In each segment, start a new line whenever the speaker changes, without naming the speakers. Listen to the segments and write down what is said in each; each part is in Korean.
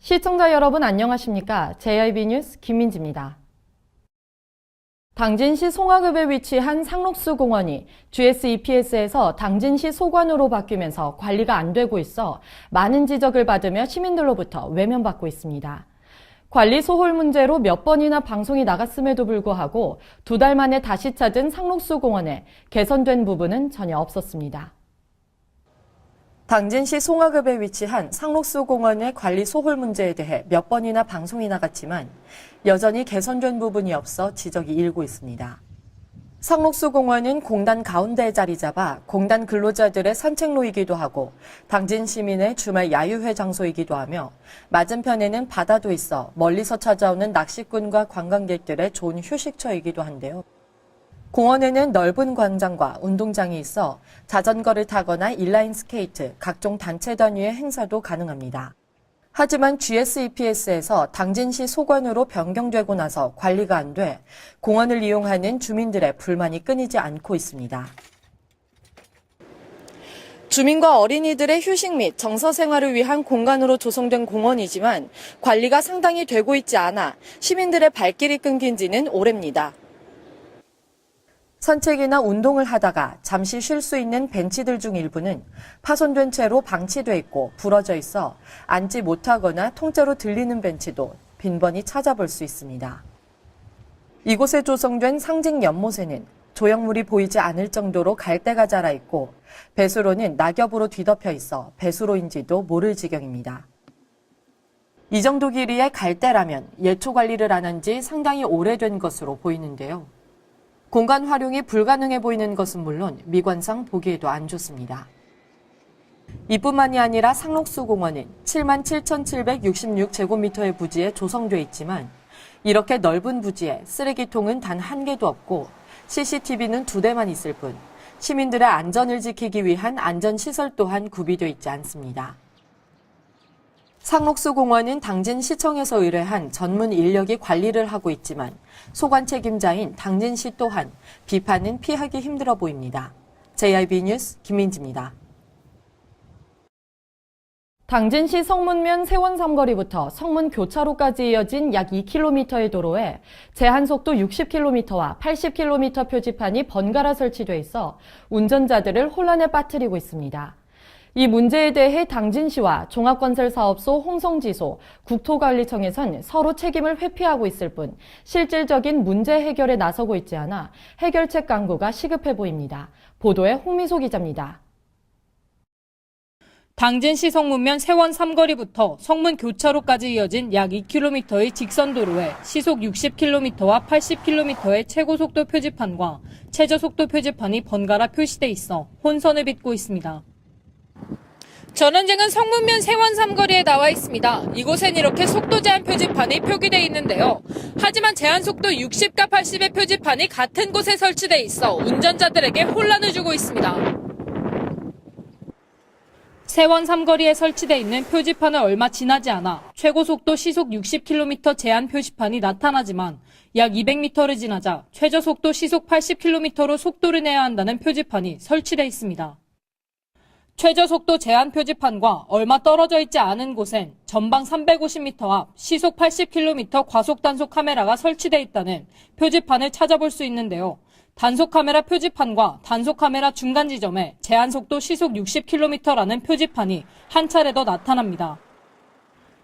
시청자 여러분 안녕하십니까? JIB 뉴스 김민지입니다. 당진시 송화급에 위치한 상록수 공원이 GS-EPS에서 당진시 소관으로 바뀌면서 관리가 안 되고 있어 많은 지적을 받으며 시민들로부터 외면받고 있습니다. 관리 소홀 문제로 몇 번이나 방송이 나갔음에도 불구하고 2달 만에 다시 찾은 상록수 공원에 개선된 부분은 전혀 없었습니다. 당진시 송화급에 위치한 상록수 공원의 관리 소홀 문제에 대해 몇 번이나 방송이 나갔지만 여전히 개선된 부분이 없어 지적이 일고 있습니다. 상록수 공원은 공단 가운데에 자리 잡아 공단 근로자들의 산책로이기도 하고 당진 시민의 주말 야유회 장소이기도 하며 맞은편에는 바다도 있어 멀리서 찾아오는 낚시꾼과 관광객들의 좋은 휴식처이기도 한데요. 공원에는 넓은 광장과 운동장이 있어 자전거를 타거나 인라인 스케이트, 각종 단체 단위의 행사도 가능합니다. 하지만 GS-EPS에서 당진시 소관으로 변경되고 나서 관리가 안 돼 공원을 이용하는 주민들의 불만이 끊이지 않고 있습니다. 주민과 어린이들의 휴식 및 정서 생활을 위한 공간으로 조성된 공원이지만 관리가 상당히 되고 있지 않아 시민들의 발길이 끊긴 지는 오래입니다. 산책이나 운동을 하다가 잠시 쉴 수 있는 벤치들 중 일부는 파손된 채로 방치돼 있고 부러져 있어 앉지 못하거나 통째로 들리는 벤치도 빈번히 찾아볼 수 있습니다. 이곳에 조성된 상징 연못에는 조형물이 보이지 않을 정도로 갈대가 자라 있고 배수로는 낙엽으로 뒤덮여 있어 배수로인지도 모를 지경입니다. 이 정도 길이의 갈대라면 예초 관리를 안 한 지 상당히 오래된 것으로 보이는데요. 공간 활용이 불가능해 보이는 것은 물론 미관상 보기에도 안 좋습니다. 이뿐만이 아니라 상록수 공원은 77,766제곱미터의 부지에 조성돼 있지만 이렇게 넓은 부지에 쓰레기통은 단 1개도 없고 CCTV는 2대만 있을 뿐 시민들의 안전을 지키기 위한 안전시설 또한 구비되어 있지 않습니다. 상록수 공원은 당진시청에서 의뢰한 전문 인력이 관리를 하고 있지만 소관 책임자인 당진시 또한 비판은 피하기 힘들어 보입니다. JIB 뉴스 김민지입니다. 당진시 성문면 세원 삼거리부터 성문 교차로까지 이어진 약 2km의 도로에 제한속도 60km와 80km 표지판이 번갈아 설치돼 있어 운전자들을 혼란에 빠뜨리고 있습니다. 이 문제에 대해 당진시와 종합건설사업소 홍성지소, 국토관리청에선 서로 책임을 회피하고 있을 뿐 실질적인 문제 해결에 나서고 있지 않아 해결책 강구가 시급해 보입니다. 보도에 홍미소 기자입니다.
당진시 성문면 세원 삼거리부터 성문 교차로까지 이어진 약 2km의 직선도로에 시속 60km와 80km의 최고속도 표지판과 최저속도 표지판이 번갈아 표시돼 있어 혼선을 빚고 있습니다. 전 현장은 성문면 세원 삼거리에 나와 있습니다. 이곳엔 이렇게 속도 제한 표지판이 표기돼 있는데요. 하지만 제한 속도 60과 80의 표지판이 같은 곳에 설치돼 있어 운전자들에게 혼란을 주고 있습니다. 세원 삼거리에 설치돼 있는 표지판은 얼마 지나지 않아 최고속도 시속 60km 제한 표지판이 나타나지만 약 200m를 지나자 최저속도 시속 80km로 속도를 내야 한다는 표지판이 설치돼 있습니다. 최저속도 제한 표지판과 얼마 떨어져 있지 않은 곳엔 전방 350m 앞 시속 80km 과속 단속 카메라가 설치돼 있다는 표지판을 찾아볼 수 있는데요. 단속 카메라 표지판과 단속 카메라 중간 지점에 제한 속도 시속 60km라는 표지판이 한 차례 더 나타납니다.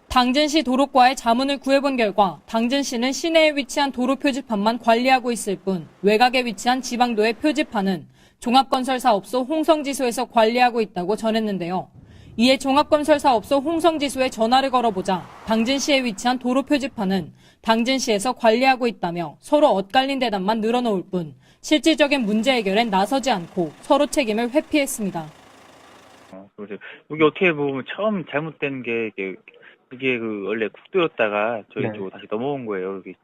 당진시 도로과에 자문을 구해본 결과 당진시는 시내에 위치한 도로 표지판만 관리하고 있을 뿐 외곽에 위치한 지방도의 표지판은 종합건설사업소 홍성지소에서 관리하고 있다고 전했는데요. 이에 종합건설사업소 홍성지소에 전화를 걸어보자 당진시에 위치한 도로 표지판은 당진시에서 관리하고 있다며 서로 엇갈린 대답만 늘어놓을 뿐 실질적인 문제 해결엔 나서지 않고 서로 책임을 회피했습니다.
여기 어떻게 보면 처음 잘못된 게 그게 원래 국도였다가 저희 쪽으로 다시 넘어온 거예요. 여기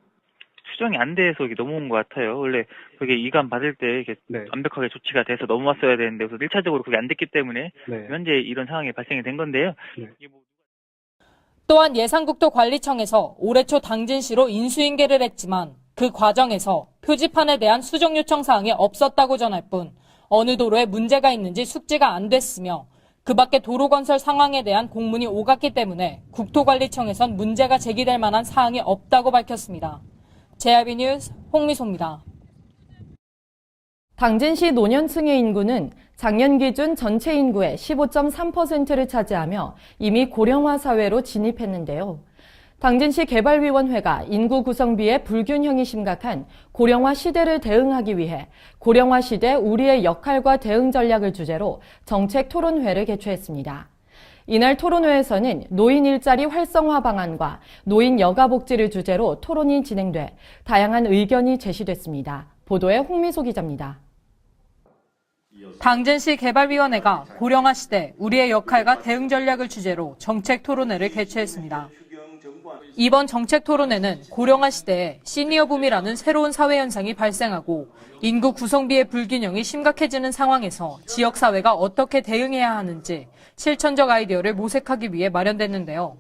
수정이 안 돼서 이게 넘어온 것 같아요. 원래 그게 이관 받을 때 이렇게 완벽하게 조치가 돼서 넘어왔어야 되는데 그래서 1차적으로 그게 안 됐기 때문에 현재 이런 상황이 발생이 된 건데요.
또한 예산국토관리청에서 올해 초 당진시로 인수인계를 했지만 그 과정에서 표지판에 대한 수정 요청 사항이 없었다고 전할 뿐 어느 도로에 문제가 있는지 숙지가 안 됐으며 그 밖에 도로 건설 상황에 대한 공문이 오갔기 때문에 국토관리청에선 문제가 제기될 만한 사항이 없다고 밝혔습니다. JIB 뉴스 홍미소입니다.
당진시 노년층의 인구는 작년 기준 전체 인구의 15.3%를 차지하며 이미 고령화 사회로 진입했는데요. 당진시 개발위원회가 인구 구성비의 불균형이 심각한 고령화 시대를 대응하기 위해 고령화 시대 우리의 역할과 대응 전략을 주제로 정책 토론회를 개최했습니다. 이날 토론회에서는 노인 일자리 활성화 방안과 노인 여가 복지를 주제로 토론이 진행돼 다양한 의견이 제시됐습니다. 보도에 홍미소 기자입니다.
당진시 개발위원회가 고령화 시대 우리의 역할과 대응 전략을 주제로 정책 토론회를 개최했습니다. 이번 정책 토론회는 고령화 시대에 시니어붐이라는 새로운 사회 현상이 발생하고 인구 구성비의 불균형이 심각해지는 상황에서 지역사회가 어떻게 대응해야 하는지 실천적 아이디어를 모색하기 위해 마련됐는데요.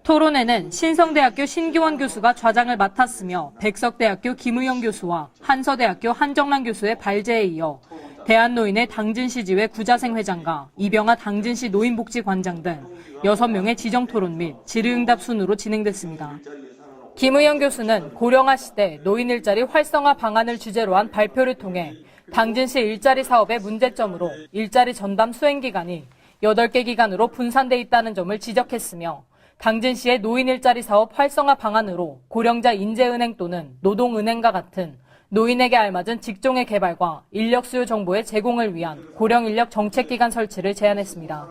토론회는 신성대학교 신기원 교수가 좌장을 맡았으며 백석대학교 김우영 교수와 한서대학교 한정란 교수의 발제에 이어 대한노인의 당진시지회 구자생 회장과 이병하 당진시 노인복지관장 등 6명의 지정토론 및 질의응답 순으로 진행됐습니다. 김우영 교수는 고령화 시대 노인 일자리 활성화 방안을 주제로 한 발표를 통해 당진시 일자리 사업의 문제점으로 일자리 전담 수행기관이 8개 기관으로 분산돼 있다는 점을 지적했으며 당진시의 노인 일자리 사업 활성화 방안으로 고령자 인재은행 또는 노동은행과 같은 노인에게 알맞은 직종의 개발과 인력 수요 정보의 제공을 위한 고령 인력 정책기관 설치를 제안했습니다.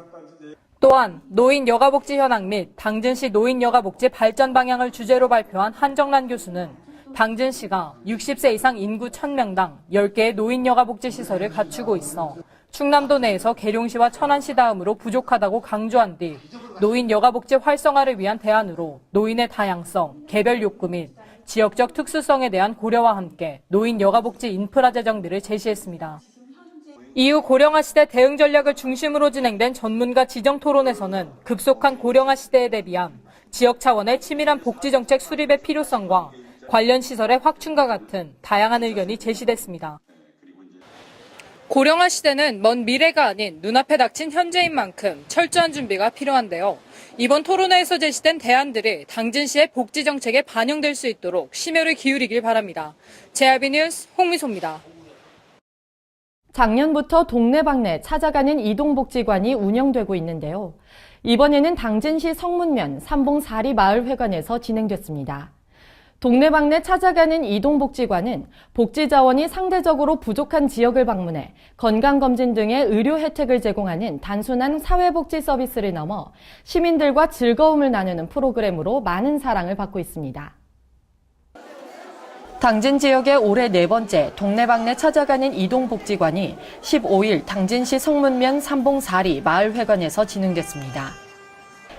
또한 노인 여가복지 현황 및 당진시 노인 여가복지 발전 방향을 주제로 발표한 한정란 교수는 당진시가 60세 이상 인구 1000명당 10개의 노인 여가복지 시설을 갖추고 있어 충남도 내에서 계룡시와 천안시 다음으로 부족하다고 강조한 뒤 노인 여가복지 활성화를 위한 대안으로 노인의 다양성, 개별 욕구 및 지역적 특수성에 대한 고려와 함께 노인 여가복지 인프라 재정비를 제시했습니다. 이후 고령화 시대 대응 전략을 중심으로 진행된 전문가 지정 토론에서는 급속한 고령화 시대에 대비한 지역 차원의 치밀한 복지 정책 수립의 필요성과 관련 시설의 확충과 같은 다양한 의견이 제시됐습니다. 고령화 시대는 먼 미래가 아닌 눈앞에 닥친 현재인 만큼 철저한 준비가 필요한데요. 이번 토론회에서 제시된 대안들이 당진시의 복지 정책에 반영될 수 있도록 심혈을 기울이길 바랍니다. JIB 뉴스 홍미소입니다.
작년부터 동네방네 찾아가는 이동복지관이 운영되고 있는데요. 이번에는 당진시 성문면 삼봉사리 마을회관에서 진행됐습니다. 동네방네 찾아가는 이동복지관은 복지자원이 상대적으로 부족한 지역을 방문해 건강검진 등의 의료 혜택을 제공하는 단순한 사회복지 서비스를 넘어 시민들과 즐거움을 나누는 프로그램으로 많은 사랑을 받고 있습니다. 당진 지역의 올해 4번째 동네방네 찾아가는 이동복지관이 15일 당진시 성문면 삼봉사리 마을회관에서 진행됐습니다.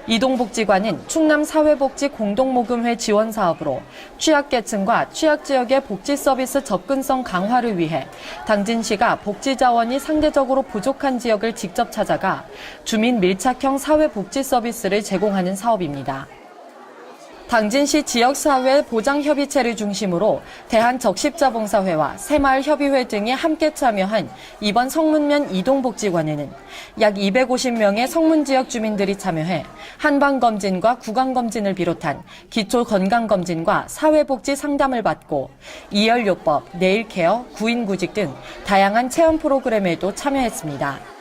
이동복지관은 충남사회복지 공동모금회 지원 사업으로 취약계층과 취약지역의 복지 서비스 접근성 강화를 위해 당진시가 복지자원이 상대적으로 부족한 지역을 직접 찾아가 주민 밀착형 사회복지 서비스를 제공하는 사업입니다. 당진시 지역사회 보장협의체를 중심으로 대한적십자봉사회와 새마을협의회 등이 함께 참여한 이번 성문면 이동복지관에는 약 250명의 성문지역 주민들이 참여해 한방검진과 구강검진을 비롯한 기초건강검진과 사회복지 상담을 받고 이열요법, 네일케어, 구인구직 등 다양한 체험 프로그램에도 참여했습니다.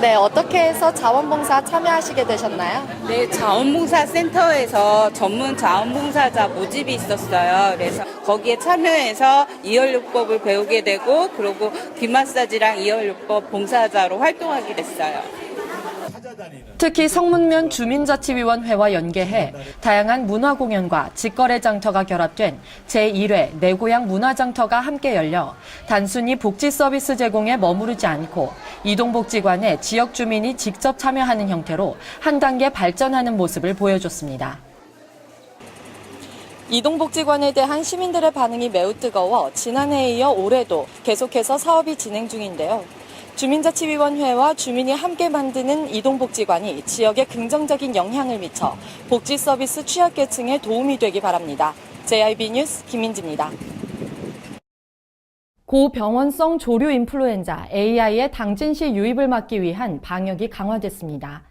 네, 어떻게 해서 자원봉사 참여하시게 되셨나요?
네, 자원봉사센터에서 전문 자원봉사자 모집이 있었어요. 그래서 거기에 참여해서 이열요법을 배우게 되고 그리고 귀 마사지랑 이열요법 봉사자로 활동하게 됐어요.
특히 성문면 주민자치위원회와 연계해 다양한 문화공연과 직거래 장터가 결합된 제1회 내 고향 문화장터가 함께 열려 단순히 복지 서비스 제공에 머무르지 않고 이동복지관에 지역 주민이 직접 참여하는 형태로 한 단계 발전하는 모습을 보여줬습니다. 이동복지관에 대한 시민들의 반응이 매우 뜨거워 지난해에 이어 올해도 계속해서 사업이 진행 중인데요. 주민자치위원회와 주민이 함께 만드는 이동복지관이 지역에 긍정적인 영향을 미쳐 복지 서비스 취약계층에 도움이 되기 바랍니다. JIB 뉴스 김민지입니다. 고병원성 조류 인플루엔자 AI의 당진시 유입을 막기 위한 방역이 강화됐습니다.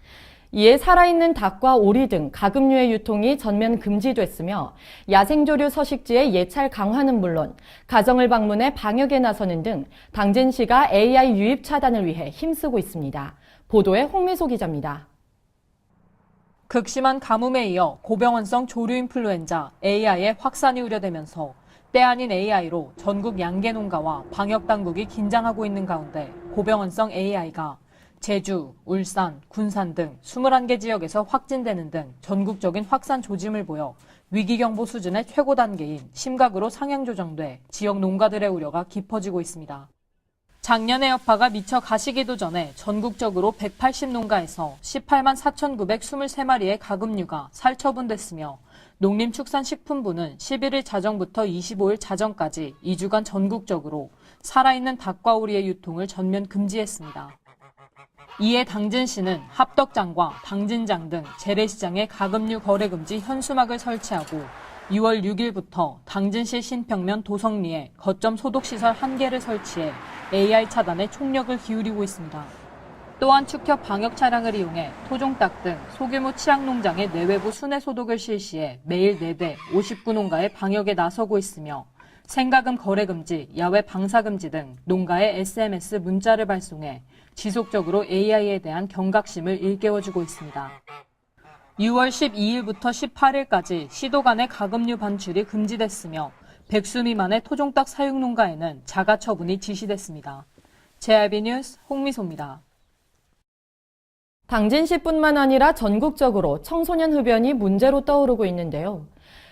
이에 살아있는 닭과 오리 등 가금류의 유통이 전면 금지됐으며 야생조류 서식지의 예찰 강화는 물론 가정을 방문해 방역에 나서는 등 당진시가 AI 유입 차단을 위해 힘쓰고 있습니다. 보도에 홍미소 기자입니다.
극심한 가뭄에 이어 고병원성 조류 인플루엔자 AI의 확산이 우려되면서 때 아닌 AI로 전국 양계 농가와 방역 당국이 긴장하고 있는 가운데 고병원성 AI가 제주, 울산, 군산 등 21개 지역에서 확진되는 등 전국적인 확산 조짐을 보여 위기경보 수준의 최고 단계인 심각으로 상향 조정돼 지역 농가들의 우려가 깊어지고 있습니다. 작년의 여파가 미처 가시기도 전에 전국적으로 180농가에서 18만 4,923마리의 가금류가 살처분됐으며 농림축산식품부는 11일 자정부터 25일 자정까지 2주간 전국적으로 살아있는 닭과 오리의 유통을 전면 금지했습니다. 이에 당진시는 합덕장과 당진장 등 재래시장에 가금류 거래 금지 현수막을 설치하고 6월 6일부터 당진시 신평면 도성리에 거점 소독시설 1개를 설치해 AI 차단에 총력을 기울이고 있습니다. 또한 축협 방역 차량을 이용해 토종닭 등 소규모 취약농장의 내외부 순회 소독을 실시해 매일 4대 59농가의 방역에 나서고 있으며 생가금 거래 금지, 야외 방사 금지 등 농가에 SMS 문자를 발송해 지속적으로 AI에 대한 경각심을 일깨워주고 있습니다. 6월 12일부터 18일까지 시도 간의 가금류 반출이 금지됐으며 100수 미만의 토종닭 사육 농가에는 자가 처분이 지시됐습니다. JRB 뉴스 홍미소입니다.
당진시뿐만 아니라 전국적으로 청소년 흡연이 문제로 떠오르고 있는데요.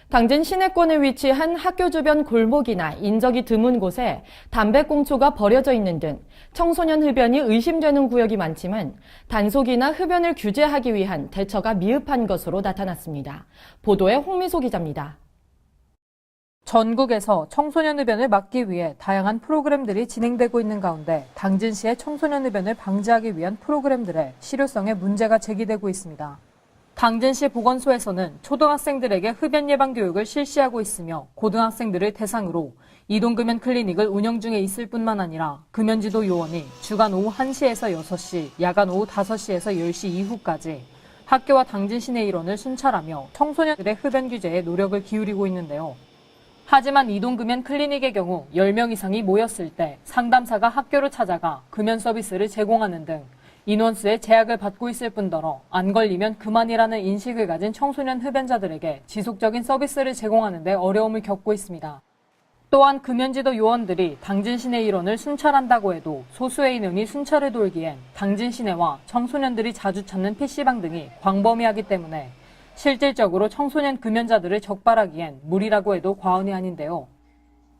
당진 시내권에 위치한 학교 주변 골목이나 인적이 드문 곳에 담배꽁초가 버려져 있는 등 청소년 흡연이 의심되는 구역이 많지만 단속이나 흡연을 규제하기 위한 대처가 미흡한 것으로 나타났습니다. 보도에 홍미소 기자입니다.
전국에서 청소년 흡연을 막기 위해 다양한 프로그램들이 진행되고 있는 가운데 당진시의 청소년 흡연을 방지하기 위한 프로그램들의 실효성에 문제가 제기되고 있습니다. 당진시 보건소에서는 초등학생들에게 흡연 예방 교육을 실시하고 있으며 고등학생들을 대상으로 이동금연 클리닉을 운영 중에 있을 뿐만 아니라 금연지도 요원이 주간 오후 1시에서 6시, 야간 오후 5시에서 10시 이후까지 학교와 당진시 내 일원을 순찰하며 청소년들의 흡연 규제에 노력을 기울이고 있는데요. 하지만 이동금연 클리닉의 경우 10명 이상이 모였을 때 상담사가 학교로 찾아가 금연 서비스를 제공하는 등 인원수의 제약을 받고 있을 뿐더러 안 걸리면 그만이라는 인식을 가진 청소년 흡연자들에게 지속적인 서비스를 제공하는 데 어려움을 겪고 있습니다. 또한 금연지도 요원들이 당진 시내 일원을 순찰한다고 해도 소수의 인원이 순찰을 돌기엔 당진 시내와 청소년들이 자주 찾는 PC방 등이 광범위하기 때문에 실질적으로 청소년 금연자들을 적발하기엔 무리라고 해도 과언이 아닌데요.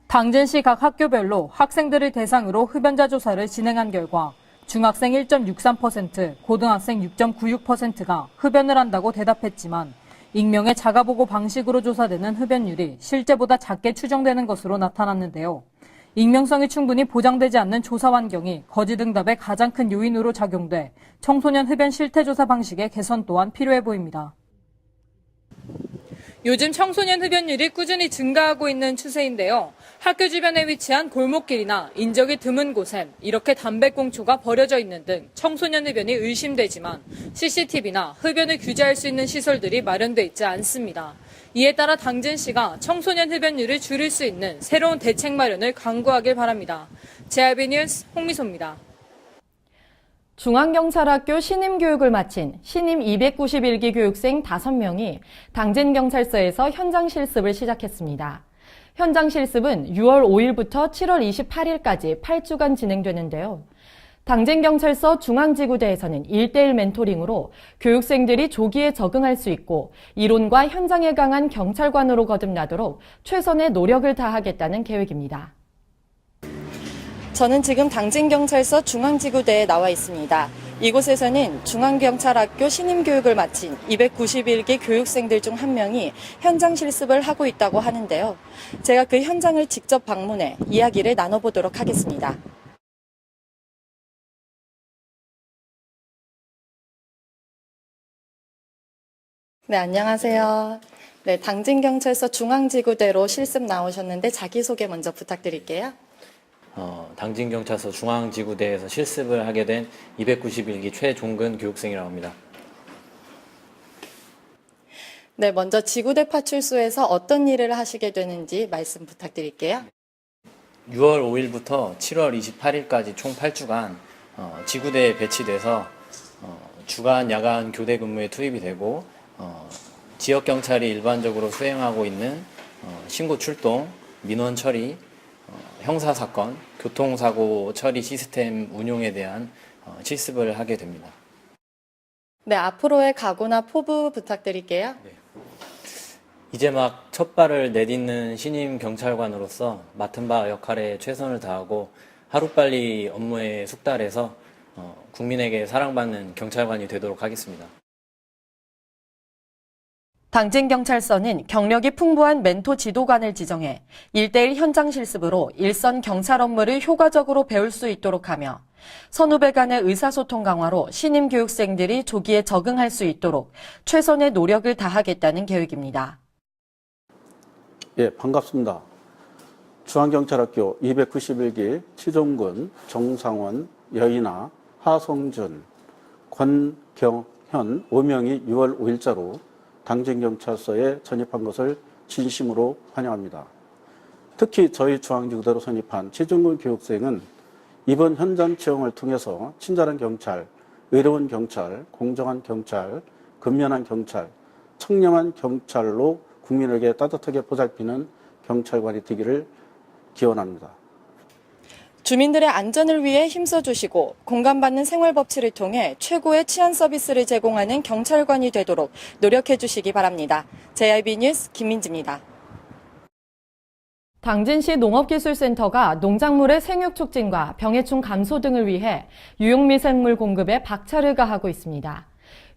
당진시 각 학교별로 학생들을 대상으로 흡연자 조사를 진행한 결과 중학생 1.63%, 고등학생 6.96%가 흡연을 한다고 대답했지만 익명의 자가보고 방식으로 조사되는 흡연율이 실제보다 작게 추정되는 것으로 나타났는데요. 익명성이 충분히 보장되지 않는 조사 환경이 거짓 응답의 가장 큰 요인으로 작용돼 청소년 흡연 실태 조사 방식의 개선 또한 필요해 보입니다. 요즘 청소년 흡연율이 꾸준히 증가하고 있는 추세인데요. 학교 주변에 위치한 골목길이나 인적이 드문 곳엔 이렇게 담배꽁초가 버려져 있는 등 청소년 흡연이 의심되지만 CCTV나 흡연을 규제할 수 있는 시설들이 마련돼 있지 않습니다. 이에 따라 당진시가 청소년 흡연율을 줄일 수 있는 새로운 대책 마련을 강구하길 바랍니다. JRB 뉴스 홍미소입니다.
중앙경찰학교 신임교육을 마친 신임 291기 교육생 5명이 당진경찰서에서 현장 실습을 시작했습니다. 현장 실습은 6월 5일부터 7월 28일까지 8주간 진행되는데요. 당진경찰서 중앙지구대에서는 1:1 멘토링으로 교육생들이 조기에 적응할 수 있고 이론과 현장에 강한 경찰관으로 거듭나도록 최선의 노력을 다하겠다는 계획입니다. 저는 지금 당진경찰서 중앙지구대에 나와 있습니다. 이곳에서는 중앙경찰학교 신임교육을 마친 291기 교육생들 중 한 명이 현장 실습을 하고 있다고 하는데요. 제가 그 현장을 직접 방문해 이야기를 나눠보도록 하겠습니다. 네, 안녕하세요. 네, 당진경찰서 중앙지구대로 실습 나오셨는데 자기소개 먼저 부탁드릴게요.
당진경찰서 중앙지구대에서 실습을 하게 된 291기 최종근 교육생이라고 합니다.
네, 먼저 지구대 파출소에서 어떤 일을 하시게 되는지 말씀 부탁드릴게요.
6월 5일부터 7월 28일까지 총 8주간 지구대에 배치돼서 주간, 야간 교대 근무에 투입이 되고 지역경찰이 일반적으로 수행하고 있는 신고 출동, 민원 처리, 형사사건, 교통사고 처리 시스템 운용에 대한 실습을 하게 됩니다.
네, 앞으로의 각오나 포부 부탁드릴게요.
이제 막 첫 발을 내딛는 신임 경찰관으로서 맡은 바 역할에 최선을 다하고 하루빨리 업무에 숙달해서 국민에게 사랑받는 경찰관이 되도록 하겠습니다.
당진경찰서는 경력이 풍부한 멘토 지도관을 지정해 1:1 현장 실습으로 일선 경찰 업무를 효과적으로 배울 수 있도록 하며 선후배 간의 의사소통 강화로 신임 교육생들이 조기에 적응할 수 있도록 최선의 노력을 다하겠다는 계획입니다.
예, 반갑습니다. 중앙경찰학교 291기 최종근, 정상원, 여인아, 하성준, 권경현 5명이 6월 5일자로 당진경찰서에 전입한 것을 진심으로 환영합니다. 특히 저희 중앙지구대로 선입한 최종근 교육생은 이번 현장 채용을 통해서 친절한 경찰, 의로운 경찰, 공정한 경찰, 근면한 경찰, 청렴한 경찰로 국민에게 따뜻하게 보살피는 경찰관이 되기를 기원합니다.
주민들의 안전을 위해 힘써주시고 공감받는 생활법치를 통해 최고의 치안 서비스를 제공하는 경찰관이 되도록 노력해 주시기 바랍니다. JIB 뉴스 김민지입니다. 당진시 농업기술센터가 농작물의 생육 촉진과 병해충 감소 등을 위해 유용미생물 공급에 박차를 가하고 있습니다.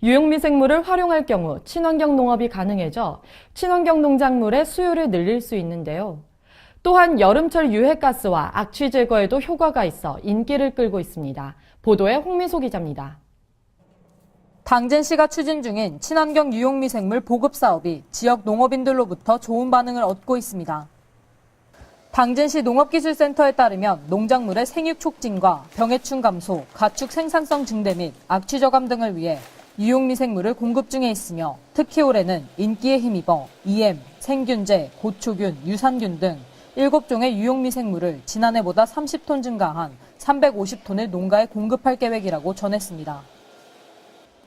유용미생물을 활용할 경우 친환경 농업이 가능해져 친환경 농작물의 수요를 늘릴 수 있는데요. 또한 여름철 유해가스와 악취 제거에도 효과가 있어 인기를 끌고 있습니다. 보도에 홍미소 기자입니다.
당진시가 추진 중인 친환경 유용미생물 보급 사업이 지역 농업인들로부터 좋은 반응을 얻고 있습니다. 당진시 농업기술센터에 따르면 농작물의 생육 촉진과 병해충 감소, 가축 생산성 증대 및 악취 저감 등을 위해 유용미생물을 공급 중에 있으며 특히 올해는 인기에 힘입어 EM, 생균제, 고초균, 유산균 등 7종의 유용미생물을 지난해보다 30톤 증가한 350톤을 농가에 공급할 계획이라고 전했습니다.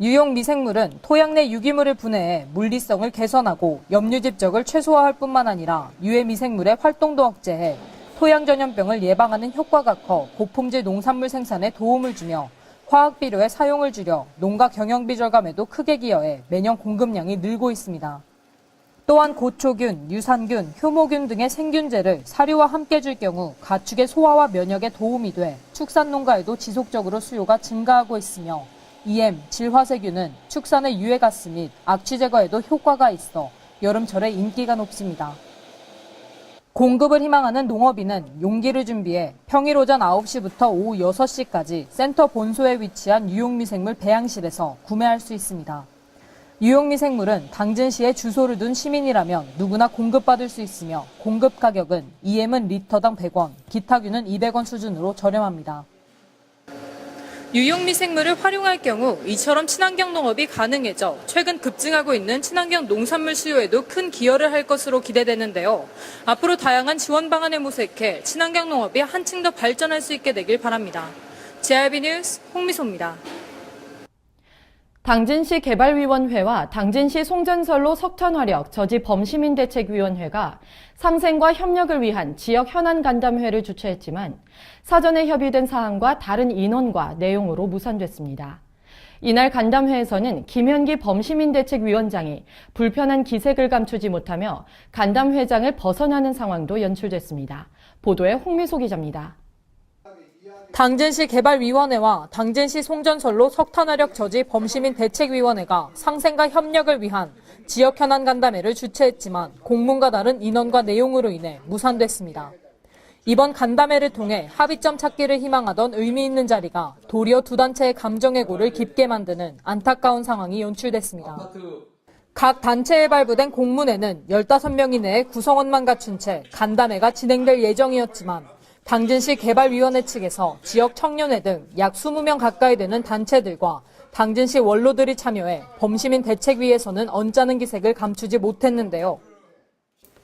유용미생물은 토양 내 유기물을 분해해 물리성을 개선하고 염류집적을 최소화할 뿐만 아니라 유해미생물의 활동도 억제해 토양 전염병을 예방하는 효과가 커 고품질 농산물 생산에 도움을 주며 화학비료의 사용을 줄여 농가 경영비 절감에도 크게 기여해 매년 공급량이 늘고 있습니다. 또한 고초균, 유산균, 효모균 등의 생균제를 사료와 함께 줄 경우 가축의 소화와 면역에 도움이 돼 축산농가에도 지속적으로 수요가 증가하고 있으며 EM, 질화세균은 축산의 유해가스 및 악취 제거에도 효과가 있어 여름철에 인기가 높습니다. 공급을 희망하는 농업인은 용기를 준비해 평일 오전 9시부터 오후 6시까지 센터 본소에 위치한 유용미생물 배양실에서 구매할 수 있습니다. 유용미생물은 당진시에 주소를 둔 시민이라면 누구나 공급받을 수 있으며 공급 가격은 EM은 리터당 100원, 기타균은 200원 수준으로 저렴합니다. 유용미생물을 활용할 경우 이처럼 친환경 농업이 가능해져 최근 급증하고 있는 친환경 농산물 수요에도 큰 기여를 할 것으로 기대되는데요. 앞으로 다양한 지원 방안을 모색해 친환경 농업이 한층 더 발전할 수 있게 되길 바랍니다. JIB 뉴스 홍미소입니다.
당진시 개발위원회와 당진시 송전선로 석탄화력 저지 범시민대책위원회가 상생과 협력을 위한 지역 현안 간담회를 주최했지만 사전에 협의된 사항과 다른 인원과 내용으로 무산됐습니다. 이날 간담회에서는 김현기 범시민대책위원장이 불편한 기색을 감추지 못하며 간담회장을 벗어나는 상황도 연출됐습니다. 보도에 홍미소 기자입니다.
당진시 개발위원회와 당진시 송전선로 석탄화력 저지 범시민 대책위원회가 상생과 협력을 위한 지역 현안 간담회를 주최했지만 공문과 다른 인원과 내용으로 인해 무산됐습니다. 이번 간담회를 통해 합의점 찾기를 희망하던 의미 있는 자리가 도리어 두 단체의 감정해고를 깊게 만드는 안타까운 상황이 연출됐습니다. 각 단체에 발부된 공문에는 15명 이내의 구성원만 갖춘 채 간담회가 진행될 예정이었지만 당진시 개발위원회 측에서 지역 청년회 등 약 20명 가까이 되는 단체들과 당진시 원로들이 참여해 범시민 대책위에서는 언짢은 기색을 감추지 못했는데요.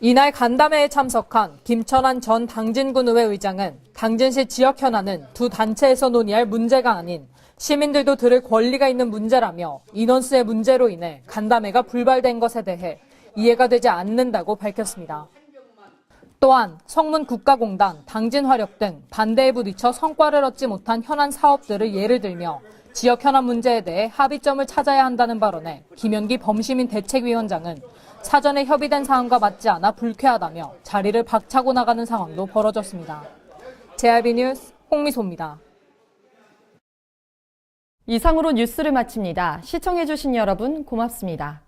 이날 간담회에 참석한 김천환 전 당진군의회 의장은 당진시 지역 현안은 두 단체에서 논의할 문제가 아닌 시민들도 들을 권리가 있는 문제라며 인원수의 문제로 인해 간담회가 불발된 것에 대해 이해가 되지 않는다고 밝혔습니다. 또한 성문국가공단, 당진화력 등 반대에 부딪혀 성과를 얻지 못한 현안 사업들을 예를 들며 지역 현안 문제에 대해 합의점을 찾아야 한다는 발언에 김현기 범시민 대책위원장은 사전에 협의된 사항과 맞지 않아 불쾌하다며 자리를 박차고 나가는 상황도 벌어졌습니다. JRB 뉴스 홍미소입니다.
이상으로 뉴스를 마칩니다. 시청해주신 여러분 고맙습니다.